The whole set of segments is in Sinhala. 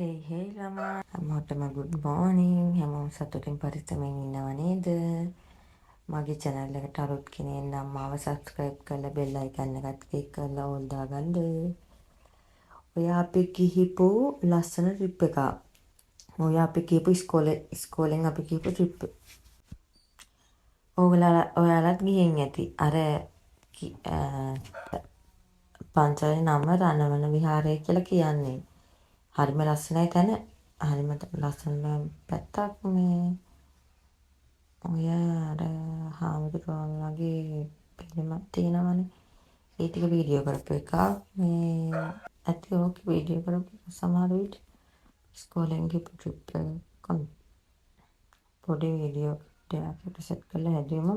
හේ ළමා හැමෝටම good morning. හැමෝම සතුටින් පරිස්සමෙන් ඉන්නව නේද? මගේ channel එකට අලුත් කෙනෙක් නම් මාව subscribe කරලා bell icon එකත් click කරලා all දාගන්න. ඔය අපි ගිහිපු ලස්සන trip එකක්. ඔය අපි ගිහපු ඉස්කෝලෙන් අපි ගිහපු trip. ඔයාලත් ගිහින් ඇති. අර පන්සලේ නම රණවන විහාරය කියලා කියන්නේ. හරිම ලස්සනයි තැන. හරිම ලස්සන පැත්තක් මේ ඔය අර හාමුදුරුවන්ගේ පිළිමක් තියෙනවනේ. ඒ ටික වීඩියෝ කරපු එකක් මේ ඇති ඕකේ වීඩියෝ කරපු සමහර විට ඉස්කෝලෙන් ගිහපු ට්‍රිප් එක පොඩි වීඩියෝ ටිකකට සෙට් කරලා හැදුවම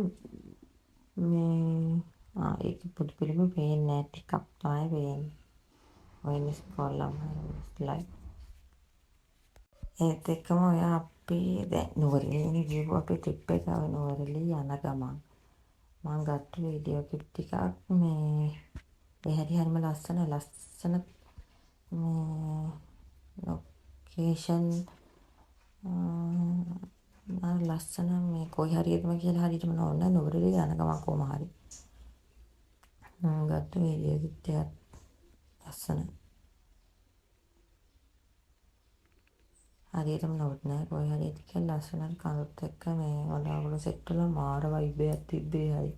මේ ඒක පොඩි පිළිම පේන්නේ නැහැ ටිකක් තමයි පේන්නේ. ඔය ඉස්කෝලම් ස්ලයිඩ් ඒත් එක්කම ඔය අපි දැන් නුවරඑළිය ගිහපු අපේ ට්‍රිප් එක ඔය නුවරඑළිය යන ගමන් මම ගත්ත වීඩියෝ ක්ලිප් ටිකක් මේ ඒ හරිම ලස්සන මේ ලොකේෂන් ලස්සන මේ කොයි හරියටම කියලා හරියටම නෝන නුවරඑළිය යන ගමන් කොහම හරි මම ගත්ත වීඩියෝ ක්ලිප් ටිකක් ලස්සන හරියටම නෝට් නෑ කොයි හරියට කියලා ලස්සනට කනුත් එක්ක මේ ඔලවල සෙට් වල මාර වයිබ් එකක් තිබ්බේ හරි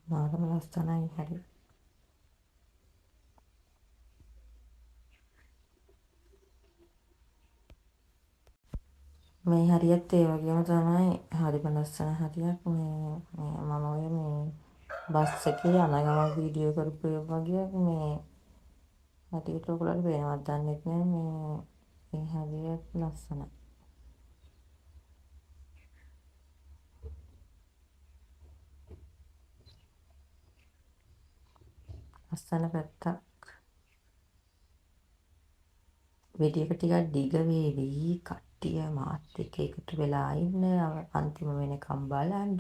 මාරම ලස්සනයි හරි මේ හරියත් ඒ වගේම තමයි හරිම ලස්සන හරියක් මේ මම ඔය මේ බස් එකේ යන ගමන් වීඩියෝ කරපු ඒ වගේ මේ හරියට ඔයගොල්ලන්ට පේනවද දන්නේ නැහැ මේ හරියට ලස්සනයි ලස්සන පැත්තක් වීඩියෝ එක ටිකක් දිග වේවි කට්ටිය මාත් එක්ක එකතු වෙලා ඉන්න අන්තිම වෙනකම් බලන්න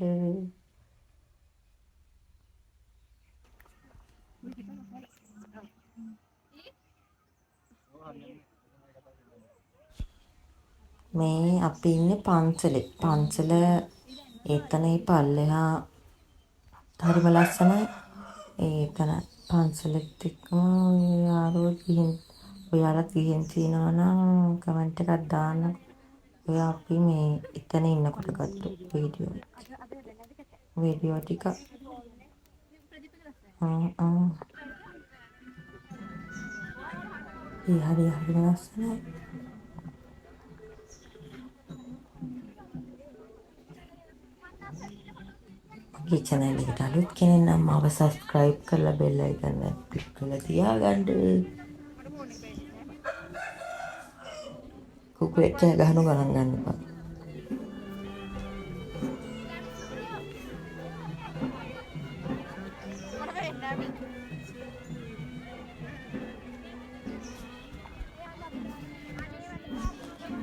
මේ අපි ඉන්නේ පන්සල එතන පල්ලෙහා හරිම ලස්සනයි ඒතන පන්සලෙත් එක්කම ඔයාලත් ගිහින් තියනවා නම් කමෙන්ට් එකක් දාන්න ඔය අපි මේ එතන ඉන්නකොට ගත්ත වීඩියෝ ටික හරි ලස්සනයි මගේ channel එකට අලුත් කෙනෙක් නම් මාව subscribe කරලා bell icon එක click කරලා තියාගන්න. කුකුලෙක් කෑ ගහනු ගණන් ගන්න එපා.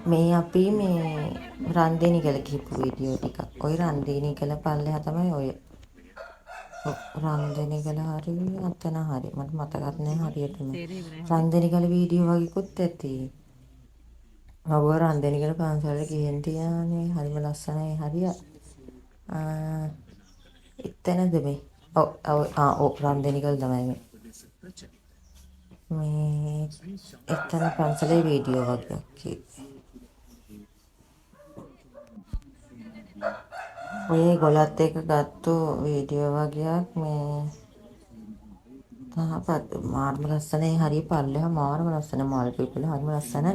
මේ අපි මේ රන්දේනිගල ගිහපු වීඩියෝ ටික. ඔය රන්දේනිගල පල්ලෙහා තමයි ඔය. රන්දේනිගල හරි අතන හරි මට මතකත් නැහැ හරියටම. රන්දේනිගල වීඩියෝ වගේකුත් ඇති. ඔබ රන්දේනිගල පන්සලට ගිහින් තියානේ හරිම ලස්සනයි හරිය. එතනද මේ. ඔව් රන්දේනිගල තමයි මේ. මේ එතන පන්සලේ වීඩියෝ වගේ. ඔය ගොල්ලත් එක්ක ගත්තු වීඩියෝ වගේක් මේ තාපත් මාර්ම ලස්සනයි හරිය පල්ලෙහා මාර්ම ලස්සන මාල් පිපිල හරිම ලස්සන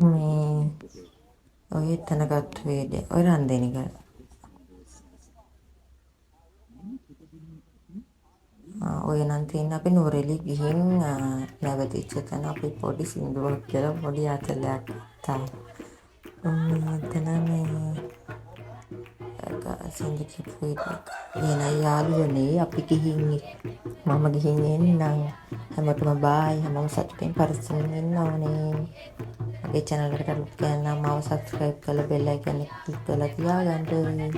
මේ ඔය එතන ගත්තු වීඩියෝ ඔය රන්දේනිගල ඔය නම් තියෙන අපි නුවරඑළිය ගිහින් නැවතිච්ච තැන අපි පොඩි සින්දුවක් කියලා පොඩි අතලයක් තාම එතන මේ සින්දු කිව්ව වෙන යාළුවනේ අපි ගිහින් මම ගිහින් එන්නම් හැමෝටම බායි හැමෝම සතුටින් පරිස්සමෙන් ඉන්න ඕනේ මගේ channel එකට අලුත් කෙනෙක් නම් මාව subscribe කරලා bell icon එක click කරලා තියාගන්න